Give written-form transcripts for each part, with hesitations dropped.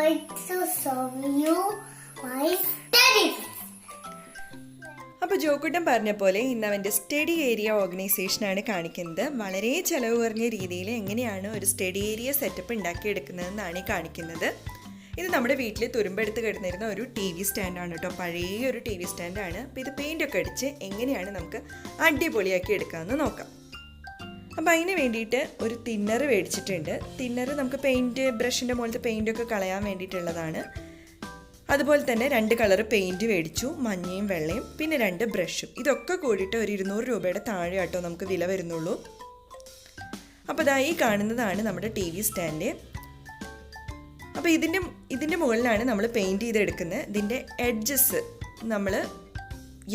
going to show you my study. അപ്പോൾ ജോക്കുട്ടൻ പറഞ്ഞ പോലെ ഇന്ന് അവൻ്റെ സ്റ്റഡി ഏരിയ ഓർഗനൈസേഷനാണ് കാണിക്കുന്നത്. വളരെ ചിലവ് കുറഞ്ഞ രീതിയിൽ എങ്ങനെയാണ് ഒരു സ്റ്റഡി ഏരിയ സെറ്റപ്പ് ഉണ്ടാക്കിയെടുക്കുന്നതെന്നാണ് ഈ കാണിക്കുന്നത്. ഇത് നമ്മുടെ വീട്ടിൽ തുരുമ്പെടുത്ത് കിടന്നിരുന്ന ഒരു ടി വി സ്റ്റാൻഡാണ് കേട്ടോ, പഴയ ഒരു ടി വി സ്റ്റാൻഡാണ്. അപ്പോൾ ഇത് പെയിൻ്റൊക്കെ അടിച്ച് എങ്ങനെയാണ് നമുക്ക് അടിപൊളിയാക്കി എടുക്കാമെന്ന് നോക്കാം. അപ്പോൾ അതിന് വേണ്ടിയിട്ട് ഒരു തിന്നർ മേടിച്ചിട്ടുണ്ട്. തിന്നർ നമുക്ക് പെയിൻറ്റ് ബ്രഷിൻ്റെ മുകളിലത്തെ പെയിൻറ്റൊക്കെ കളയാൻ വേണ്ടിയിട്ടുള്ളതാണ്. അതുപോലെ തന്നെ 2 കളർ പെയിൻറ്റ് മേടിച്ചു, മഞ്ഞയും വെള്ളയും, പിന്നെ 2 ബ്രഷും. ഇതൊക്കെ കൂടിയിട്ട് ഒരു 200 രൂപയുടെ താഴെ കേട്ടോ നമുക്ക് വില വരുന്നുള്ളൂ. അപ്പോൾ ഇതാ ഈ കാണുന്നതാണ് നമ്മുടെ ടി വി സ്റ്റാൻഡ്. അപ്പോൾ ഇതിൻ്റെ മുകളിലാണ് നമ്മൾ പെയിൻറ്റ് ചെയ്തെടുക്കുന്നത്. ഇതിൻ്റെ എഡ്ജസ് നമ്മൾ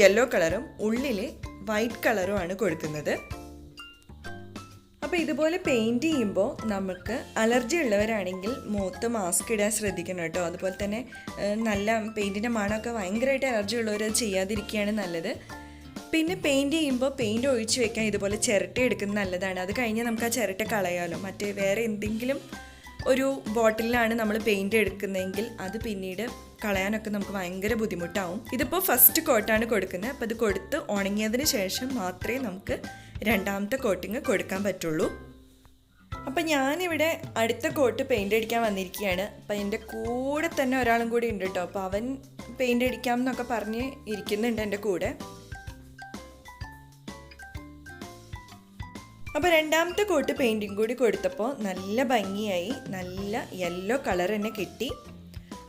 യെല്ലോ കളറും ഉള്ളിൽ വൈറ്റ് കളറുമാണ് കൊടുക്കുന്നത്. അപ്പോൾ ഇതുപോലെ പെയിൻറ്റ് ചെയ്യുമ്പോൾ നമുക്ക് അലർജി ഉള്ളവരാണെങ്കിൽ മുഖത്ത് മാസ്ക് ഇടാൻ ശ്രദ്ധിക്കണം കേട്ടോ. അതുപോലെ തന്നെ നല്ല പെയിൻറ്റിൻ്റെ മണമൊക്കെ ഭയങ്കരമായിട്ട് അലർജി ഉള്ളവർ അത് ചെയ്യാതിരിക്കുകയാണ് നല്ലത്. പിന്നെ പെയിൻറ്റ് ചെയ്യുമ്പോൾ പെയിൻറ്റ് ഒഴിച്ച് വെക്കാൻ ഇതുപോലെ ചിരട്ട എടുക്കുന്നത് നല്ലതാണ്. അത് കഴിഞ്ഞാൽ നമുക്ക് ആ ചിരട്ട കളയാമല്ലോ. മറ്റേ വേറെ എന്തെങ്കിലും ഒരു ബോട്ടിലാണ് നമ്മൾ പെയിൻറ്റ് എടുക്കുന്നതെങ്കിൽ അത് പിന്നീട് കളയാനൊക്കെ നമുക്ക് ഭയങ്കര ബുദ്ധിമുട്ടാവും. ഇതിപ്പോൾ ഫസ്റ്റ് കോട്ടാണ് കൊടുക്കുന്നത്. അപ്പോൾ ഇത് കൊടുത്ത് ഉണങ്ങിയതിന് ശേഷം മാത്രമേ നമുക്ക് 2ാമത്തെ കോട്ടിങ് കൊടുക്കാൻ പറ്റുള്ളൂ. അപ്പം ഞാനിവിടെ അടുത്ത കോട്ട് പെയിൻ്റ് അടിക്കാൻ വന്നിരിക്കുകയാണ്. അപ്പം എൻ്റെ കൂടെ തന്നെ ഒരാളും കൂടി ഉണ്ട് കേട്ടോ. അപ്പോൾ അവൻ പെയിൻ്റ് അടിക്കാം എന്നൊക്കെ പറഞ്ഞ് ഇരിക്കുന്നുണ്ട് എൻ്റെ കൂടെ. അപ്പോൾ 2ാമത്തെ കോട്ട് പെയിൻറ്റിങ് കൂടി കൊടുത്തപ്പോൾ നല്ല ഭംഗിയായി, നല്ല യെല്ലോ കളർ തന്നെ കിട്ടി.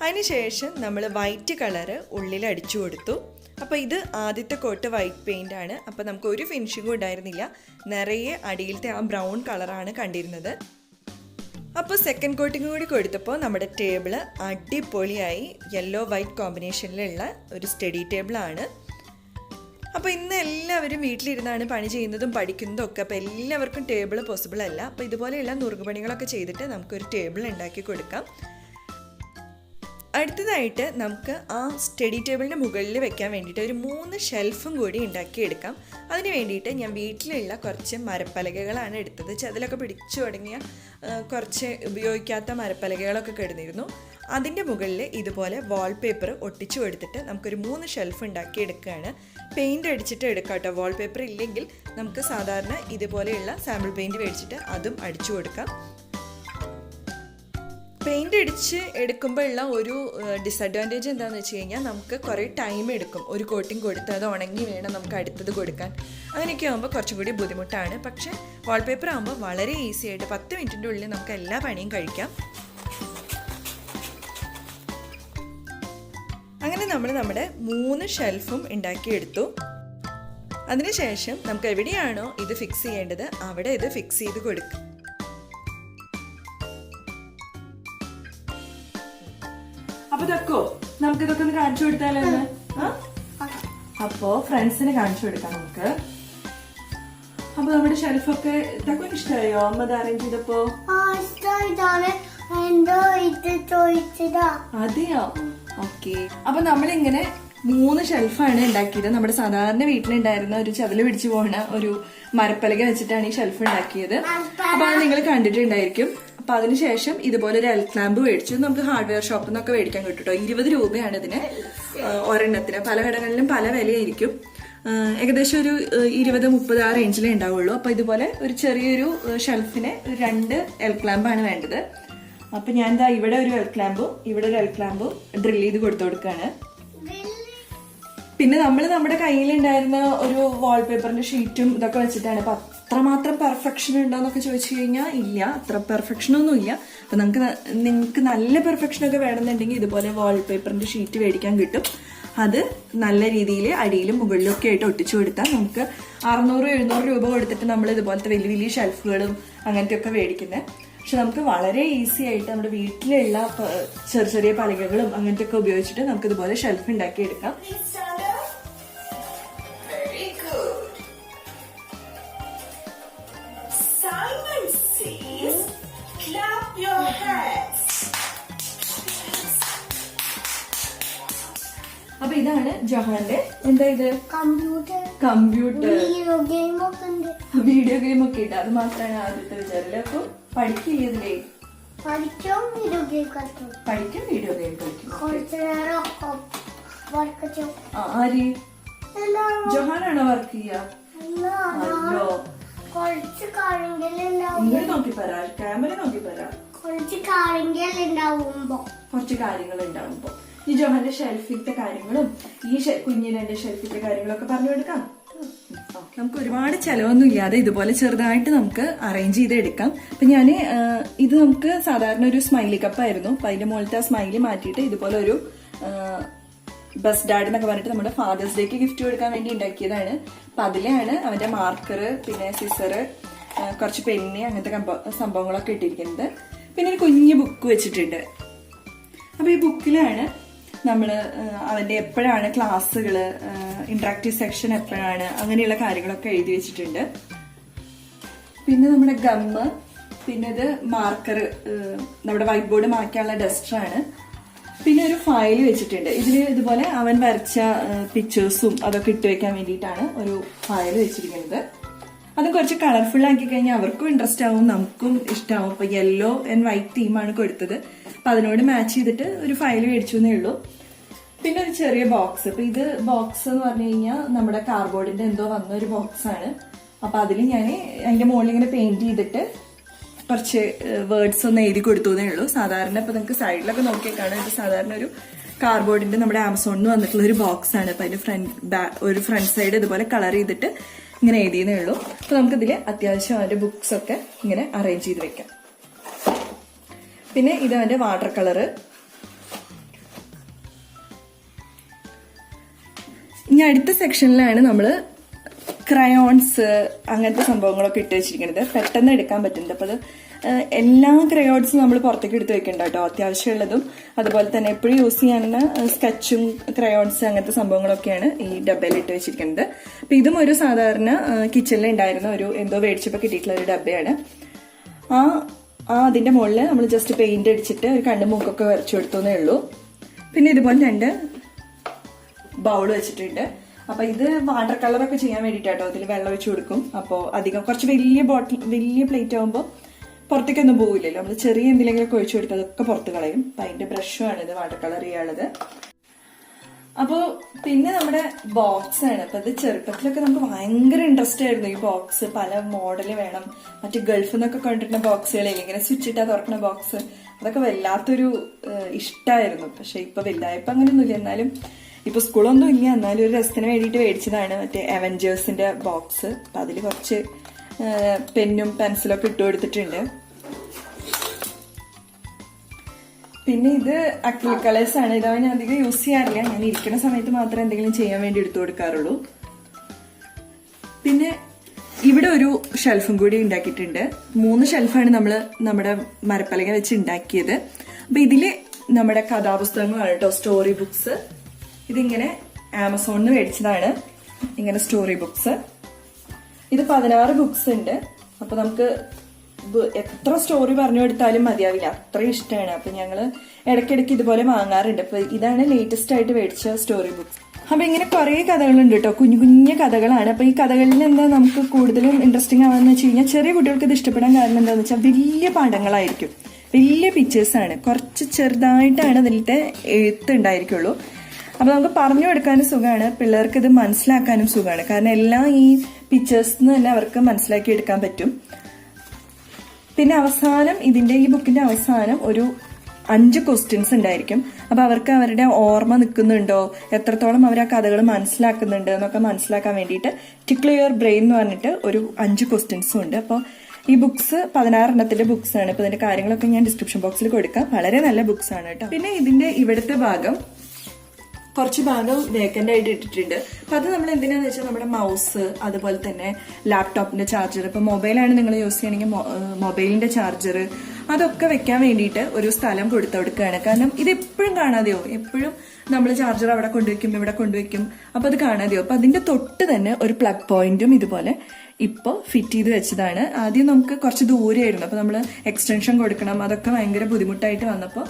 അതിനുശേഷം നമ്മൾ വൈറ്റ് കളറ് ഉള്ളിൽ അടിച്ചു കൊടുത്തു. അപ്പോൾ ഇത് ആദ്യത്തെ കോട്ട് വൈറ്റ് പെയിൻ്റ് ആണ്. അപ്പോൾ നമുക്ക് ഒരു ഫിനിഷിങ്ങും ഉണ്ടായിരുന്നില്ല, നിറയെ അടിയിലത്തെ ആ ബ്രൗൺ കളറാണ് കണ്ടിരുന്നത്. അപ്പോൾ സെക്കൻഡ് കോട്ടിങ് കൂടി കൊടുത്തപ്പോൾ നമ്മുടെ ടേബിള് അടിപൊളിയായി യെല്ലോ വൈറ്റ് കോമ്പിനേഷനിലുള്ള ഒരു സ്റ്റഡി ടേബിളാണ്. അപ്പോൾ ഇന്ന് എല്ലാവരും വീട്ടിലിരുന്നാണ് പണി ചെയ്യുന്നതും പഠിക്കുന്നതും ഒക്കെ. അപ്പോൾ എല്ലാവർക്കും ടേബിൾ പോസിബിൾ അല്ല. അപ്പോൾ ഇതുപോലെയുള്ള നുറുകുപണികളൊക്കെ ചെയ്തിട്ട് നമുക്കൊരു ടേബിൾ ഉണ്ടാക്കി കൊടുക്കാം. അടുത്തതായിട്ട് നമുക്ക് ആ സ്റ്റഡി ടേബിളിൻ്റെ മുകളിൽ വെക്കാൻ വേണ്ടിയിട്ട് ഒരു 3 ഷെൽഫും കൂടി ഉണ്ടാക്കിയെടുക്കാം. അതിന് വേണ്ടിയിട്ട് ഞാൻ വീട്ടിലുള്ള കുറച്ച് മരപ്പലകകളാണ് എടുത്തത്. ചതിലൊക്കെ പിടിച്ചു തുടങ്ങിയ കുറച്ച് ഉപയോഗിക്കാത്ത മരപ്പലകകളൊക്കെ കിടന്നിരുന്നു. അതിൻ്റെ മുകളിൽ ഇതുപോലെ വാൾപേപ്പർ ഒട്ടിച്ചു കൊടുത്തിട്ട് നമുക്കൊരു 3 ഷെൽഫ് ഉണ്ടാക്കിയെടുക്കുകയാണ്. പെയിൻറ്റ് അടിച്ചിട്ട് എടുക്കാം കേട്ടോ. വാൾപേപ്പർ ഇല്ലെങ്കിൽ നമുക്ക് സാധാരണ ഇതുപോലെയുള്ള സാമ്പിൾ പെയിൻറ്റ് മേടിച്ചിട്ട് അതും അടിച്ചു കൊടുക്കാം. പെയിൻ്റ് അടിച്ച് എടുക്കുമ്പോൾ ഉള്ള ഒരു ഡിസഡ്വാൻറ്റേജ് എന്താണെന്ന് വെച്ച് കഴിഞ്ഞാൽ നമുക്ക് കുറേ ടൈം എടുക്കും. ഒരു കോട്ടിങ് കൊടുത്ത് അത് ഉണങ്ങി വേണം നമുക്ക് അടുത്തത് കൊടുക്കാൻ. അങ്ങനെയൊക്കെ ആകുമ്പോൾ കുറച്ചും കൂടി ബുദ്ധിമുട്ടാണ്. പക്ഷേ വാൾപേപ്പർ ആകുമ്പോൾ വളരെ ഈസി ആയിട്ട് 10 മിനിറ്റിൻ്റെ ഉള്ളിൽ നമുക്ക് എല്ലാ പണിയും കഴിക്കാം. അങ്ങനെ നമ്മൾ നമ്മുടെ 3 ഷെൽഫും ഉണ്ടാക്കിയെടുത്തു. അതിനുശേഷം നമുക്ക് എവിടെയാണോ ഇത് ഫിക്സ് ചെയ്യേണ്ടത് അവിടെ ഇത് ഫിക്സ് ചെയ്ത് കൊടുക്കും. അപ്പൊ ഇതൊക്കെ നമുക്കിതൊക്കെ ഒന്ന് കാണിച്ചു കൊടുത്താലോ? അപ്പോ ഫ്രണ്ട്സിന് കാണിച്ചു കൊടുക്കാം നമുക്ക്. അപ്പൊ നമ്മുടെ ഷെൽഫൊക്കെ ഇതൊക്കെ ഇഷ്ടമായോ അമ്മ ഇത് അറേഞ്ച് ചെയ്തപ്പോ? അതെയോ, ഓക്കെ. അപ്പൊ നമ്മളിങ്ങനെ 3 ഷെൽഫാണ് ഉണ്ടാക്കിയത്. നമ്മുടെ സാധാരണ വീട്ടിലുണ്ടായിരുന്ന ഒരു ചതില് പിടിച്ചു പോകുന്ന ഒരു മരപ്പലക വെച്ചിട്ടാണ് ഈ ഷെൽഫ് ഉണ്ടാക്കിയത്. അപ്പൊ അത് നിങ്ങൾ കണ്ടിട്ടുണ്ടായിരിക്കും. അപ്പൊ അതിനുശേഷം ഇതുപോലെ ഒരു എൽ ക്ലാമ്പ് മേടിച്ചു. നമുക്ക് ഹാർഡ്വെയർ ഷോപ്പിൽ നിന്നൊക്കെ മേടിക്കാൻ കിട്ടും കേട്ടോ. 20 രൂപയാണ് ഇതിന് ഒരെണ്ണത്തിന്. പല കടകളിലും പല വിലയായിരിക്കും. ഏകദേശം ഒരു 20-30 ആ റേഞ്ചിലേ ഉണ്ടാവുള്ളൂ. അപ്പൊ ഇതുപോലെ ഒരു ചെറിയൊരു ഷെൽഫിന് 2 എൽ ക്ലാമ്പാണ് വേണ്ടത്. അപ്പൊ ഞാൻ എന്താ ഇവിടെ ഒരു എൽ ക്ലാമ്പും ഇവിടെ ഒരു എൽ ക്ലാമ്പും ഡ്രിൽ ചെയ്ത് കൊടുത്തു കൊടുക്കാണ്. പിന്നെ നമ്മൾ നമ്മുടെ കയ്യിലുണ്ടായിരുന്ന ഒരു വാൾപേപ്പറിന്റെ ഷീറ്റും ഇതൊക്കെ വെച്ചിട്ടാണ്. അപ്പൊ അത്രമാത്രം പെർഫെക്ഷൻ ഉണ്ടോന്നൊക്കെ ചോദിച്ചു കഴിഞ്ഞാൽ ഇല്ല, അത്ര പെർഫെക്ഷനൊന്നും ഇല്ല. അപ്പൊ നിങ്ങൾക്ക് നല്ല പെർഫെക്ഷനൊക്കെ വേണമെന്നുണ്ടെങ്കിൽ ഇതുപോലെ വാൾപേപ്പറിന്റെ ഷീറ്റ് മേടിക്കാൻ കിട്ടും. അത് നല്ല രീതിയിൽ അടിയിലും മുകളിലും ഒക്കെ ആയിട്ട് ഒട്ടിച്ചു കൊടുത്താൽ നമുക്ക് 600-700 രൂപ കൊടുത്തിട്ട് നമ്മൾ ഇതുപോലത്തെ വലിയ വലിയ ഷെൽഫുകളും അങ്ങനത്തെ ഒക്കെ മേടിക്കുന്നത്. പക്ഷെ നമുക്ക് വളരെ ഈസി ആയിട്ട് നമ്മുടെ വീട്ടിലുള്ള ചെറിയ ചെറിയ പലകകളും അങ്ങനത്തെ ഒക്കെ ഉപയോഗിച്ചിട്ട് നമുക്ക് ഇതുപോലെ ഷെൽഫ് ഉണ്ടാക്കി എടുക്കാം. അപ്പൊ ഇതാണ് ജഹാന്റെ എന്താ ഇത് കമ്പ്യൂട്ടർ വീഡിയോ ഗെയിം ഒക്കെ ഇട്ട് അത് മാത്രമാണ് ആദ്യത്തെ വിചാരില്ല. അപ്പൊ പഠിക്കില്ലേ? പഠിക്കും വീഡിയോ ഗെയിം കളിക്കും. പഠിക്കും വീഡിയോ ഗെയിം കളിക്കും. കുറച്ച് നേരം വർക്ക് ചെയ്യും. ആര് ജൊഹാനാണോ വർക്ക് ചെയ്യാ? അല്ലോ കുറച്ച് കാര്യങ്ങളുണ്ടാവും. ഇങ്ങനെ നോക്കി പറ, ക്യാമറ നോക്കി പറ. കുറച്ച് കാര്യങ്ങളുണ്ടാവുമ്പോ ഈ ജോഹന്റെ ഷെൽഫിലത്തെ കാര്യങ്ങളും ഈ കുഞ്ഞിനെ ഷെൽഫിലത്തെ കാര്യങ്ങളൊക്കെ പറഞ്ഞു കൊടുക്കാം. നമുക്ക് ഒരുപാട് ചെലവൊന്നും ഇല്ലാതെ ഇതുപോലെ ചെറുതായിട്ട് നമുക്ക് അറേഞ്ച് ചെയ്ത് എടുക്കാം. അപ്പൊ ഞാന് ഇത് നമുക്ക് സാധാരണ ഒരു സ്മൈലി കപ്പായിരുന്നു. അപ്പൊ അതിന്റെ മുകളിലത്തെ ആ സ്മൈലി മാറ്റിയിട്ട് ഇതുപോലെ ഒരു ബസ് ഡാഡ് എന്നൊക്കെ പറഞ്ഞിട്ട് നമ്മുടെ ഫാദേഴ്സ് ഡേക്ക് ഗിഫ്റ്റ് കൊടുക്കാൻ വേണ്ടി ഉണ്ടാക്കിയതാണ്. അപ്പൊ അതിലാണ് അവന്റെ മാർക്കർ, പിന്നെ സിസറ്, കുറച്ച് പെന്ന്, അങ്ങനത്തെ സംഭവങ്ങളൊക്കെ ഇട്ടിരിക്കുന്നത്. പിന്നെ ഒരു കുഞ്ഞു ബുക്ക് വെച്ചിട്ടുണ്ട്. അപ്പൊ ഈ ബുക്കിലാണ് നമ്മള് അവന്റെ എപ്പോഴാണ് ക്ലാസ്സുകള്, ഇന്ററാക്റ്റീവ് സെക്ഷൻ എപ്പോഴാണ്, അങ്ങനെയുള്ള കാര്യങ്ങളൊക്കെ എഴുതി വെച്ചിട്ടുണ്ട്. പിന്നെ നമ്മുടെ ഗമ്മ്, പിന്നെ ഇത് മാർക്കർ, നമ്മുടെ വൈറ്റ് ബോർഡ് മായ്ക്കാനുള്ള ഡസ്റ്ററാണ്. പിന്നെ ഒരു ഫയൽ വെച്ചിട്ടുണ്ട്. ഇതിൽ ഇതുപോലെ അവൻ വരച്ച പിക്ചേഴ്സും അതൊക്കെ ഇട്ട് വെക്കാൻ വേണ്ടിയിട്ടാണ് ഒരു ഫയൽ വെച്ചിരിക്കുന്നത്. അത് കുറച്ച് കളർഫുൾ ആക്കി കഴിഞ്ഞാൽ അവർക്കും ഇൻട്രസ്റ്റ് ആവും, നമുക്കും ഇഷ്ടമാവും. അപ്പൊ യെല്ലോ ആൻഡ് വൈറ്റ് തീമാണ് കൊടുത്തത്. അപ്പൊ അതിനോട് മാച്ച് ചെയ്തിട്ട് ഒരു ഫയൽ മേടിച്ചു എന്നേ ഉള്ളൂ. പിന്നെ ഒരു ചെറിയ ബോക്സ്. അപ്പൊ ഇത് ബോക്സ് എന്ന് പറഞ്ഞു കഴിഞ്ഞാൽ നമ്മുടെ കാർഡ്ബോർഡിന്റെ എന്തോ വന്ന ഒരു ബോക്സ് ആണ്. അപ്പൊ അതിൽ ഞാൻ അതിന്റെ മുകളിൽ ഇങ്ങനെ പെയിന്റ് ചെയ്തിട്ട് കുറച്ച് വേർഡ്സ് ഒന്ന് എഴുതി കൊടുത്തു എന്നേ ഉള്ളൂ. സാധാരണ ഇപ്പൊ നിങ്ങൾക്ക് സൈഡിലൊക്കെ നോക്കിയാൽ കാണാം, ഇത് സാധാരണ ഒരു കാർഡ്ബോർഡിന്റെ നമ്മുടെ ആമസോണിൽ വന്നിട്ടുള്ള ഒരു ബോക്സ് ആണ്. അപ്പൊ അതിന്റെ ഒരു ഫ്രണ്ട് സൈഡ് ഇതുപോലെ കളർ ചെയ്തിട്ട് ഇങ്ങനെ എഴുതിയെന്നേ ഉള്ളൂ. അപ്പൊ നമുക്കിതില് അത്യാവശ്യം അവന്റെ ബുക്സ് ഒക്കെ ഇങ്ങനെ അറേഞ്ച് ചെയ്ത് വെക്കാം. പിന്നെ ഇത് അവന്റെ വാട്ടർ കളറ്. ഇനി അടുത്ത സെക്ഷനിലാണ് നമ്മള് ക്രയോൺസ്, അങ്ങനത്തെ സംഭവങ്ങളൊക്കെ ഇട്ട് വെച്ചിരിക്കുന്നത്. പെട്ടെന്ന് എടുക്കാൻ പറ്റുന്നത്. അപ്പൊ അത് എല്ലാ ക്രയോൺസും നമ്മൾ പുറത്തേക്ക് എടുത്ത് വെക്കണ്ട കേട്ടോ. അത്യാവശ്യമുള്ളതും അതുപോലെ തന്നെ എപ്പോഴും യൂസ് ചെയ്യാനുള്ള സ്കെച്ചും ക്രയോൺസ് അങ്ങനത്തെ സംഭവങ്ങളൊക്കെയാണ് ഈ ഡബ്ബയിൽ ഇട്ട് വെച്ചിരിക്കുന്നത്. അപ്പൊ ഇതും ഒരു സാധാരണ കിച്ചണിൽ ഉണ്ടായിരുന്ന ഒരു എന്തോ മേടിച്ചപ്പോ കിട്ടിയിട്ടുള്ള ഒരു ഡബ്ബയാണ്. അതിന്റെ മുകളിൽ നമ്മൾ ജസ്റ്റ് പെയിന്റ് അടിച്ചിട്ട് ഒരു കണ്ണും മൂക്കൊക്കെ വരച്ചു കൊടുത്തേ ഉള്ളൂ. പിന്നെ ഇതുപോലെ 2 ബൗൾ വെച്ചിട്ടുണ്ട്. അപ്പൊ ഇത് വാട്ടർ കളറൊക്കെ ചെയ്യാൻ വേണ്ടിയിട്ടോ. അതിൽ വെള്ളം ഒഴിച്ചു കൊടുക്കും. അപ്പോൾ അധികം കുറച്ച് വലിയ പ്ലേറ്റ് ആകുമ്പോൾ പുറത്തേക്കൊന്നും പോകില്ലല്ലോ. നമ്മൾ ചെറിയ എന്തെങ്കിലുമൊക്കെ ഒഴിച്ചു കൊടുത്ത് അതൊക്കെ പുറത്ത് കളയും. അപ്പൊ അതിന്റെ ബ്രഷുമാണ് ഇത് വാട്ടർ കളർ ചെയ്യാനുള്ളത്. അപ്പോ പിന്നെ നമ്മുടെ ബോക്സ് ആണ്. അപ്പൊ ഇത് ചെറുപ്പത്തിലൊക്കെ നമുക്ക് ഭയങ്കര ഇൻട്രസ്റ്റ് ആയിരുന്നു ഈ ബോക്സ്. പല മോഡല് വേണം. മറ്റു ഗൾഫിൽ നിന്നൊക്കെ കൊണ്ടിരുന്ന ബോക്സുകളിൽ ഇങ്ങനെ സ്വിച്ച് ഇട്ടാ തുറക്കുന്ന ബോക്സ്, അതൊക്കെ വല്ലാത്തൊരു ഇഷ്ടമായിരുന്നു. പക്ഷെ ഇപ്പൊ വലുതായപ്പോ അങ്ങനെയൊന്നുമില്ല. എന്നാലും ഇപ്പൊ സ്കൂളൊന്നും ഇല്ല, എന്നാലും ഒരു രസത്തിന് വേണ്ടിയിട്ട് മേടിച്ചതാണ് മറ്റേ അവഞ്ചേഴ്സിന്റെ ബോക്സ്. അപ്പൊ അതിൽ കുറച്ച് പെന്നും പെൻസിലും ഒക്കെ ഇട്ട് കൊടുത്തിട്ടുണ്ട്. പിന്നെ ഇത് അക്രിലിക് കളേഴ്സ് ആണ്. ഇതവൻ ഞാൻ അധികം യൂസ് ചെയ്യാറില്ല. ഞാൻ ഇരിക്കുന്ന സമയത്ത് മാത്രമേ എന്തെങ്കിലും ചെയ്യാൻ വേണ്ടി എടുത്തു കൊടുക്കാറുള്ളൂ. പിന്നെ ഇവിടെ ഒരു ഷെൽഫും കൂടി ഉണ്ടാക്കിയിട്ടുണ്ട്. 3 ഷെൽഫാണ് നമ്മുടെ മരപ്പലക വെച്ച് ഉണ്ടാക്കിയത്. അപ്പൊ ഇതില് നമ്മുടെ കഥാപുസ്തകങ്ങളാണ് കേട്ടോ, സ്റ്റോറി ബുക്സ്. ഇതിങ്ങനെ ആമസോണിൽ മേടിച്ചതാണ്, ഇങ്ങനെ സ്റ്റോറി ബുക്സ്. ഇത് 16 ബുക്സ് ഉണ്ട്. അപ്പൊ നമുക്ക് എത്ര സ്റ്റോറി പറഞ്ഞു കൊടുത്താലും മതിയാവില്ല, അത്രയും ഇഷ്ടമാണ്. അപ്പൊ ഞങ്ങള് ഇടയ്ക്കിടയ്ക്ക് ഇതുപോലെ വാങ്ങാറുണ്ട്. അപ്പൊ ഇതാണ് ലേറ്റസ്റ്റ് ആയിട്ട് മേടിച്ച സ്റ്റോറി ബുക്സ്. അപ്പൊ ഇങ്ങനെ കുറെ കഥകളുണ്ട് കേട്ടോ, കുഞ്ഞു കുഞ്ഞു കഥകളാണ്. അപ്പൊ ഈ കഥകളിൽ എന്താ നമുക്ക് കൂടുതലും ഇൻട്രസ്റ്റിംഗ് ആവാന്ന് വെച്ച് കഴിഞ്ഞാൽ, ചെറിയ കുട്ടികൾക്ക് ഇത് ഇഷ്ടപ്പെടാൻ കാരണം എന്താണെന്ന് വെച്ചാൽ വലിയ പാഠങ്ങളായിരിക്കും, വലിയ പിക്ചേഴ്സാണ്. കുറച്ച് ചെറുതായിട്ടാണ് അതിലത്തെ എഴുത്ത് ഉണ്ടായിരിക്കുള്ളൂ. അപ്പൊ നമുക്ക് പറഞ്ഞു കൊടുക്കാനും സുഖമാണ്, പിള്ളേർക്ക് ഇത് മനസ്സിലാക്കാനും സുഖമാണ്. കാരണം എല്ലാം ഈ പിക്ചേഴ്സ് തന്നെ അവർക്ക് മനസ്സിലാക്കി എടുക്കാൻ പറ്റും. പിന്നെ അവസാനം ഈ ബുക്കിന്റെ അവസാനം ഒരു 5 ക്വസ്റ്റ്യൻസ് ഉണ്ടായിരിക്കും. അപ്പൊ അവർക്ക് അവരുടെ ഓർമ്മ നിൽക്കുന്നുണ്ടോ, എത്രത്തോളം അവർ ആ കഥകൾ മനസ്സിലാക്കുന്നുണ്ട് എന്നൊക്കെ മനസ്സിലാക്കാൻ വേണ്ടിയിട്ട് ടിക്കിൾ യുവർ ബ്രെയിൻ എന്ന് പറഞ്ഞിട്ട് ഒരു 5 ക്വസ്റ്റ്യൻസും ഉണ്ട്. അപ്പോൾ ഈ ബുക്സ് 16 എണ്ണത്തിന്റെ ബുക്സ് ആണ്. അപ്പൊ ഇതിന്റെ കാര്യങ്ങളൊക്കെ ഞാൻ ഡിസ്ക്രിപ്ഷൻ ബോക്സിൽ കൊടുക്കാം. വളരെ നല്ല ബുക്സ് ആണ് കേട്ടോ. പിന്നെ ഇതിന്റെ ഇവിടുത്തെ ഭാഗം കുറച്ച് ഭാഗം വേക്കന്റ് ആയിട്ട് ഇട്ടിട്ടുണ്ട്. അപ്പൊ അത് നമ്മൾ എന്തിനാന്ന് വെച്ചാൽ നമ്മുടെ മൗസ്, അതുപോലെ തന്നെ ലാപ്ടോപ്പിന്റെ ചാർജർ, ഇപ്പൊ മൊബൈലാണ് നിങ്ങൾ യൂസ് ചെയ്യണമെങ്കിൽ മൊബൈലിന്റെ ചാർജർ, അതൊക്കെ വെക്കാൻ വേണ്ടിയിട്ട് ഒരു സ്ഥലം കൊടുക്കുകയാണ്. കാരണം ഇത് എപ്പോഴും കാണാതെയോ, എപ്പോഴും നമ്മൾ ചാർജർ അവിടെ കൊണ്ടുവയ്ക്കും ഇവിടെ കൊണ്ടുവയ്ക്കും, അപ്പൊ അത് കാണാതെയോ. അപ്പൊ അതിന്റെ തൊട്ട് തന്നെ ഒരു പ്ലഗ് പോയിന്റും ഇതുപോലെ ഇപ്പൊ ഫിറ്റ് ചെയ്ത് വെച്ചതാണ്. ആദ്യം നമുക്ക് കുറച്ച് ദൂരെയായിരുന്നു, അപ്പൊ നമ്മൾ എക്സ്റ്റൻഷൻ കൊടുക്കണം, അതൊക്കെ ഭയങ്കര ബുദ്ധിമുട്ടായിട്ട് വന്നപ്പോൾ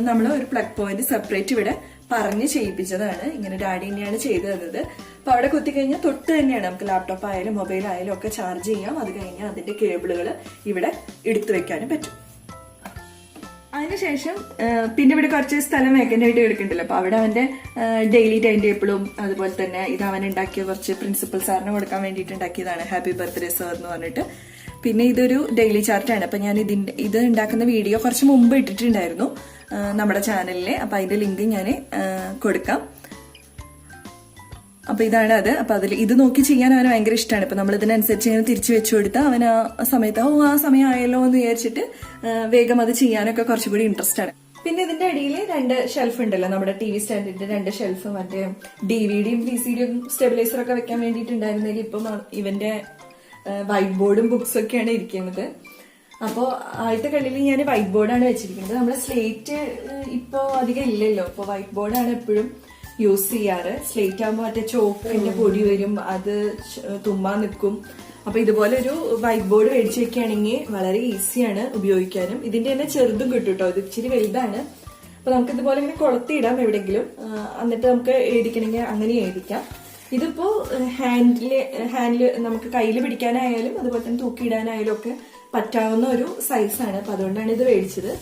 നമ്മൾ ഒരു പ്ലഗ് പോയിന്റ് സെപ്പറേറ്റ് ഇവിടെ പറഞ്ഞ് ചെയ്യിപ്പിച്ചതാണ്. ഇങ്ങനെ ഡാഡി തന്നെയാണ് ചെയ്തു തന്നത്. അപ്പൊ അവിടെ കുത്തിക്കഴിഞ്ഞാൽ തൊട്ട് തന്നെയാണ് നമുക്ക് ലാപ്ടോപ്പ് ആയാലും മൊബൈൽ ആയാലും ഒക്കെ ചാർജ് ചെയ്യാം. അത് കഴിഞ്ഞാൽ അതിന്റെ കേബിളുകൾ ഇവിടെ എടുത്തു വെക്കാനും പറ്റും. അതിനുശേഷം പിന്നെ ഇവിടെ കുറച്ച് സ്ഥലം വേക്കൻ്റ് ആയിട്ട് എടുക്കണ്ടല്ലോ. അപ്പൊ അവിടെ അവന്റെ ഡെയിലി ടൈം ടേബിളും അതുപോലെ തന്നെ ഇത് അവൻ ഉണ്ടാക്കിയ കുറച്ച് പ്രിൻസിപ്പൽ സാറിന് കൊടുക്കാൻ വേണ്ടിയിട്ട് ഉണ്ടാക്കിയതാണ്, ഹാപ്പി ബർത്ത്ഡേ സർ എന്ന് പറഞ്ഞിട്ട്. പിന്നെ ഇതൊരു ഡെയിലി ചാർട്ടാണ്. അപ്പൊ ഞാൻ ഇത് ഉണ്ടാക്കുന്ന വീഡിയോ കുറച്ച് മുമ്പ് ഇട്ടിട്ടുണ്ടായിരുന്നു നമ്മുടെ ചാനലില്. അപ്പൊ അതിന്റെ ലിങ്ക് ഞാൻ കൊടുക്കാം. അപ്പൊ ഇതാണ് അത്. അപ്പൊ അതിൽ ഇത് നോക്കി ചെയ്യാൻ അവന് ഭയങ്കര ഇഷ്ടമാണ്. ഇപ്പൊ നമ്മൾ ഇതിനനുസരിച്ച് ഇങ്ങനെ തിരിച്ചു വെച്ചു കൊടുത്താൽ അവൻ ആ സമയത്ത് ആ സമയം ആയല്ലോ എന്ന് വിചാരിച്ചിട്ട് വേഗം അത് ചെയ്യാനൊക്കെ കുറച്ചുകൂടി ഇൻട്രസ്റ്റ് ആണ്. പിന്നെ ഇതിന്റെ അടിയിൽ 2 ഷെൽഫ് ഉണ്ടല്ലോ, നമ്മുടെ TV സ്റ്റാൻഡിന്റെ 2 ഷെൽഫ്, മറ്റേ DVDയും VCDയും സ്റ്റെബിലൈസറൊക്കെ വെക്കാൻ വേണ്ടിയിട്ടുണ്ടായിരുന്നെങ്കിൽ ഇപ്പം ഇവന്റെ വൈറ്റ് ബോർഡും ബുക്സ് ഒക്കെയാണ് ഇരിക്കുന്നത്. അപ്പോൾ ആദ്യത്തെ കള്ളിൽ ഞാൻ വൈറ്റ് ബോർഡാണ് വെച്ചിരിക്കുന്നത്. നമ്മുടെ സ്ലേറ്റ് ഇപ്പോ അധികം ഇല്ലല്ലോ, ഇപ്പൊ വൈറ്റ് ബോർഡാണ് എപ്പോഴും യൂസ് ചെയ്യാറ്. സ്ലേറ്റ് ആകുമ്പോൾ മറ്റേ ചോക്കിന്റെ പൊടി വരും, അത് തുമ്മാൻ നിൽക്കും. അപ്പൊ ഇതുപോലെ ഒരു വൈറ്റ് ബോർഡ് മേടിച്ചു വെക്കുകയാണെങ്കിൽ വളരെ ഈസിയാണ് ഉപയോഗിക്കാനും. ഇതിന്റെ തന്നെ ചെറുതും കിട്ടും കേട്ടോ, ഇത് ഇച്ചിരി വലുതാണ്. അപ്പൊ നമുക്ക് ഇതുപോലെ ഇങ്ങനെ കൊളുത്തിയിടാം എവിടെയെങ്കിലും, എന്നിട്ട് നമുക്ക് എഴുതിക്കണമെങ്കിൽ അങ്ങനെ എഴുതിക്കാം. ഇതിപ്പോ ഹാൻഡില് നമുക്ക് കയ്യിൽ പിടിക്കാനായാലും അതുപോലെ തന്നെ തൂക്കിയിടാനായാലും ഒക്കെ പറ്റാവുന്ന ഒരു സൈസാണ്. അപ്പൊ അതുകൊണ്ടാണ് ഇത് മേടിച്ചത്.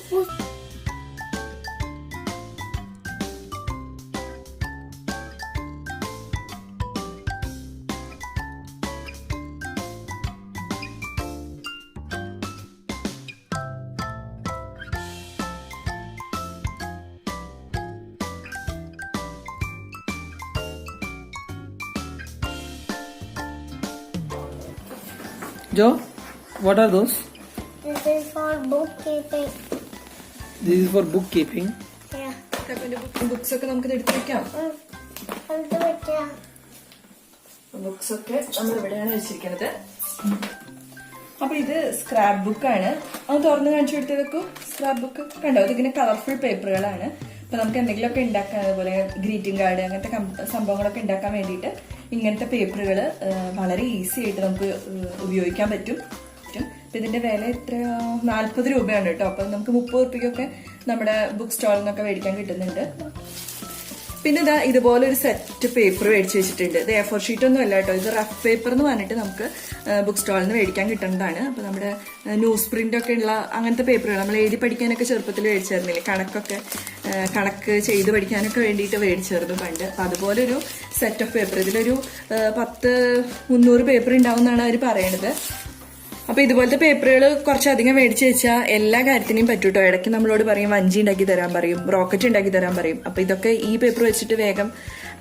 Joe, what are those? This is for bookkeeping. This is for bookkeeping. Yeah. Books ഒക്കെ നമുക്ക് എടുത്ത് വെക്കാം. എടുത്ത് വെക്കാം. ബുക്സ് ഒക്കെ നമ്മൾ ഇവിടെയാണ് വെച്ചിരിക്കുന്നത്. അപ്പൊ ഇത് സ്ക്രാപ്പ് ബുക്കാണ്. അത് തുറന്ന് കാണിച്ചു കൊടുത്തതൊക്കെ സ്ക്രാപ്പ് ബുക്ക് കണ്ടോ, ഇതിങ്ങനെ കളർഫുൾ പേപ്പറുകളാണ്. അപ്പൊ നമുക്ക് എന്തെങ്കിലുമൊക്കെ ഉണ്ടാക്കാൻ, അതുപോലെ ഗ്രീറ്റിംഗ് കാർഡ് അങ്ങനത്തെ സംഭവങ്ങളൊക്കെ ഉണ്ടാക്കാൻ വേണ്ടിയിട്ട് ഇങ്ങനത്തെ പേപ്പറുകൾ വളരെ ഈസി ആയിട്ട് നമുക്ക് ഉപയോഗിക്കാൻ പറ്റും. ഇതിന്റെ വില എത്ര, 40 രൂപയാണ് കേട്ടോ. അപ്പൊ നമുക്ക് 30 രൂപയ്ക്കൊക്കെ നമ്മുടെ ബുക്ക് സ്റ്റാളിൽ നിന്നൊക്കെ മേടിക്കാൻ കിട്ടുന്നുണ്ട്. പിന്നെ ഇതാ ഇതുപോലെ ഒരു സെറ്റ് പേപ്പർ മേടിച്ച് വെച്ചിട്ടുണ്ട്. ഇത് A4 ഷീറ്റ് ഒന്നും അല്ല കേട്ടോ, ഇത് റഫ് പേപ്പർ എന്ന് പറഞ്ഞിട്ട് നമുക്ക് ബുക്ക് സ്റ്റാളിൽ നിന്ന് മേടിക്കാൻ കിട്ടുന്നതാണ്. അപ്പൊ നമ്മുടെ ന്യൂസ് പ്രിന്റ് ഒക്കെ ഉള്ള അങ്ങനത്തെ പേപ്പറുകൾ നമ്മൾ എഴുതി പഠിക്കാനൊക്കെ ചെറുപ്പത്തിൽ മേടിച്ചിരുന്നില്ലേ, കണക്ക് ചെയ്ത് പഠിക്കാനൊക്കെ വേണ്ടിയിട്ട് മേടിച്ചിരുന്നു പണ്ട്. അപ്പൊ അതുപോലെ ഒരു സെറ്റ് ഓഫ് പേപ്പർ, ഇതിലൊരു 10-300 പേപ്പർ ഉണ്ടാവും എന്നാണ് അവർ പറയണത്. അപ്പൊ ഇതുപോലത്തെ പേപ്പറുകൾ കുറച്ചധികം മേടിച്ച് വെച്ചാൽ എല്ലാ കാര്യത്തിനും പറ്റൂട്ടോ. ഇടയ്ക്ക് നമ്മളോട് പറയും വഞ്ചി ഉണ്ടാക്കി തരാൻ പറയും, റോക്കറ്റ് ഉണ്ടാക്കി തരാൻ പറയും. അപ്പൊ ഇതൊക്കെ ഈ പേപ്പർ വെച്ചിട്ട് വേഗം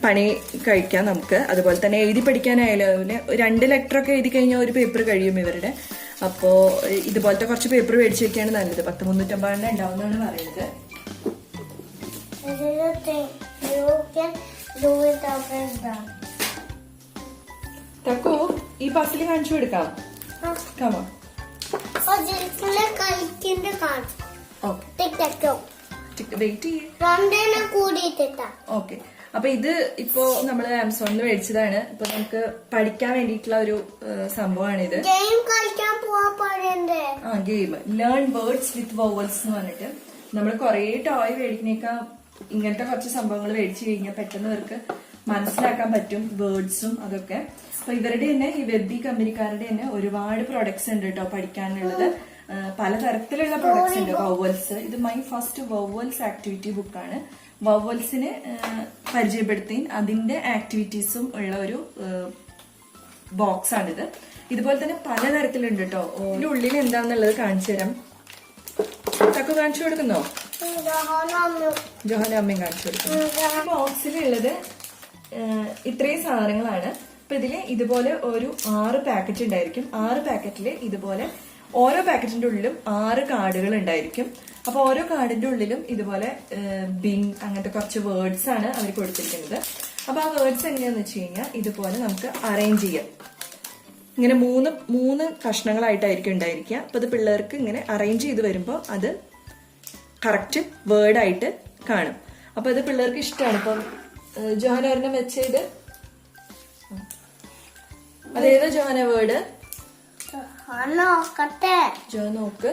പണി കഴിക്കാം നമുക്ക്. അതുപോലെ തന്നെ എഴുതി പഠിക്കാനായാലും 2 ലെറ്ററൊക്കെ എഴുതി കഴിഞ്ഞാൽ ഒരു പേപ്പർ കഴിയും ഇവരുടെ. അപ്പോ ഇതുപോലത്തെ കുറച്ച് പേപ്പർ മേടിച്ച് വെക്കുകയാണ് നല്ലത്. 10-350 ഉണ്ടാവുന്നതാണ് പറയുന്നത്. തക്കു ഈ പസിൽ കാണിച്ചു കൊടുക്കാം. ഓക്കെ. അപ്പൊ ഇത് ഇപ്പോ നമ്മള് ആമസോണിൽ മേടിച്ചതാണ്. ഇപ്പൊ നമുക്ക് പഠിക്കാൻ വേണ്ടിയിട്ടുള്ള ഒരു സംഭവമാണ് ഇത്. Game learn words with vowels എന്ന് പറഞ്ഞിട്ട് നമ്മൾ കുറെ ടോയ് മേടിക്കുന്നേക്കാൾ ഇങ്ങനത്തെ കുറച്ച് സംഭവങ്ങൾ മേടിച്ചു കഴിഞ്ഞാൽ പെട്ടെന്ന് അവർക്ക് മനസ്സിലാക്കാൻ പറ്റും വേർഡ്സും അതൊക്കെ. അപ്പൊ ഇവരുടെ തന്നെ ഈ വെബി കമ്പനിക്കാരുടെ തന്നെ ഒരുപാട് പ്രൊഡക്ട്സ് ഉണ്ട് കേട്ടോ പഠിക്കാനുള്ളത്. പലതരത്തിലുള്ള പ്രൊഡക്ട്സ് ഉണ്ട്. വവൽസ്, ഇത് മൈ ഫസ്റ്റ് വവൽസ് ആക്ടിവിറ്റി ബുക്കാണ്. വവൽസിനെ പരിചയപ്പെടുത്തി അതിന്റെ ആക്ടിവിറ്റീസും ഉള്ള ഒരു ബോക്സ് ആണിത്. ഇതുപോലെ തന്നെ പലതരത്തിലുണ്ട് കേട്ടോ. ഇതിന്റെ ഉള്ളിൽ എന്താണെന്നുള്ളത് കാണിച്ചു തരാം. തക്കു കാണിച്ചു കൊടുക്കുന്നോ? ജോഹന അമ്മയും കാണിച്ചു കൊടുക്കുന്നു. ബോക്സിലുള്ളത് ഇത്രയും സാധനങ്ങളാണ്. അപ്പൊ ഇതില് ഇതുപോലെ ഒരു 6 പാക്കറ്റ് ഉണ്ടായിരിക്കും. 6 പാക്കറ്റില് ഇതുപോലെ ഓരോ പാക്കറ്റിന്റെ ഉള്ളിലും 6 കാർഡുകൾ ഉണ്ടായിരിക്കും. അപ്പൊ ഓരോ കാർഡിന്റെ ഉള്ളിലും ഇതുപോലെ ബിങ് അങ്ങനത്തെ കുറച്ച് വേർഡ്സ് ആണ് അവർ കൊടുത്തിരിക്കുന്നത്. അപ്പൊ ആ വേർഡ്സ് എങ്ങനെയാന്ന് വെച്ച് കഴിഞ്ഞാൽ ഇതുപോലെ നമുക്ക് അറേഞ്ച് ചെയ്യാം. ഇങ്ങനെ മൂന്ന് കഷ്ണങ്ങളായിട്ടായിരിക്കും ഉണ്ടായിരിക്കുക. അപ്പൊ അത് പിള്ളേർക്ക് ഇങ്ങനെ അറേഞ്ച് ചെയ്ത് വരുമ്പോൾ അത് കറക്റ്റ് വേർഡായിട്ട് കാണും. അപ്പൊ അത് പിള്ളേർക്ക് ഇഷ്ടമാണ്. ഇപ്പം ജോഹന ഒരെണ്ണം വെച്ചത് അതേതാ ജോഹന വേർഡ്? ജോ നോക്ക്.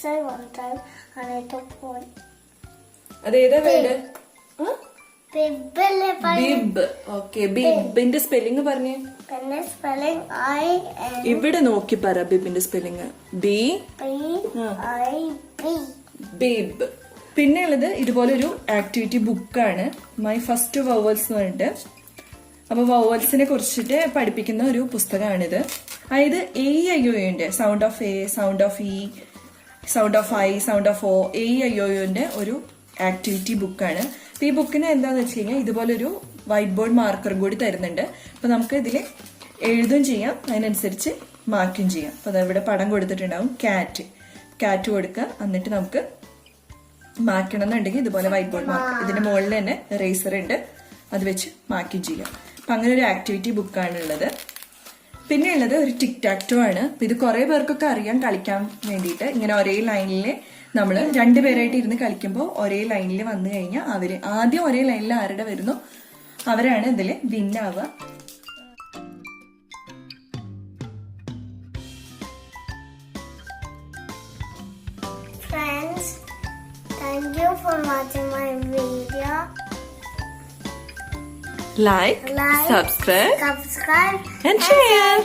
Say one time and I took one. അതേതാ വേർഡ്? Bibble bib. ഓക്കെ, ബിബിന്റെ സ്പെല്ലിംഗ് പറഞ്ഞേ. പിന്നെ spelling I N ഇവിടെ നോക്കി പറ ബിബിന്റെ spelling. B B I B. Bib. പിന്നെ ഉള്ളത് ഇതുപോലൊരു ആക്ടിവിറ്റി ബുക്കാണ്, മൈ ഫസ്റ്റ് വവൽസ് എന്ന് പറഞ്ഞിട്ട്. അപ്പൊ വവൽസിനെ കുറിച്ചിട്ട് പഠിപ്പിക്കുന്ന ഒരു പുസ്തകമാണിത്. അതായത് AIOUന്റെ sound of A, sound of E, sound of I, sound of O, AIOUന്റെ ഒരു ആക്ടിവിറ്റി ബുക്കാണ്. അപ്പൊ ഈ ബുക്കിന് എന്താന്ന് വെച്ച് കഴിഞ്ഞാൽ ഇതുപോലൊരു വൈറ്റ് ബോർഡ് മാർക്കറും കൂടി തരുന്നുണ്ട്. അപ്പൊ നമുക്ക് ഇതിൽ എഴുതും ചെയ്യാം, അതിനനുസരിച്ച് മാർക്കും ചെയ്യാം. അപ്പൊ ഇവിടെ പടം കൊടുത്തിട്ടുണ്ടാവും, കാറ്റ് കൊടുക്കുക. എന്നിട്ട് നമുക്ക് മാർക്കണം എന്നുണ്ടെങ്കിൽ ഇതുപോലെ വൈറ്റ് ബോർഡ് മാർക്ക്, ഇതിന്റെ മുകളിൽ തന്നെ റേസർ ഉണ്ട്, അത് വെച്ച് മാർക്കും ചെയ്യാം. അപ്പൊ അങ്ങനെ ഒരു ആക്ടിവിറ്റി ബുക്കാണ് ഉള്ളത്. പിന്നെ ഉള്ളത് ഒരു ടിക് ടാക്ടോ ആണ്. അപ്പൊ ഇത് കുറെ പേർക്കൊക്കെ അറിയാം കളിക്കാൻ വേണ്ടിയിട്ട്. ഇങ്ങനെ ഒരേ ലൈനിൽ നമ്മൾ രണ്ടുപേരായിട്ട് ഇരുന്ന് കളിക്കുമ്പോൾ ഒരേ ലൈനിൽ വന്നു കഴിഞ്ഞാൽ അവര് ആദ്യം ഒരേ ലൈനിൽ ആരുടെ വരുന്നു അവരാണ് ഇതിൽ വിന്നാവുക. Friends, thank you for watching my video. Like, subscribe subscribe, and share.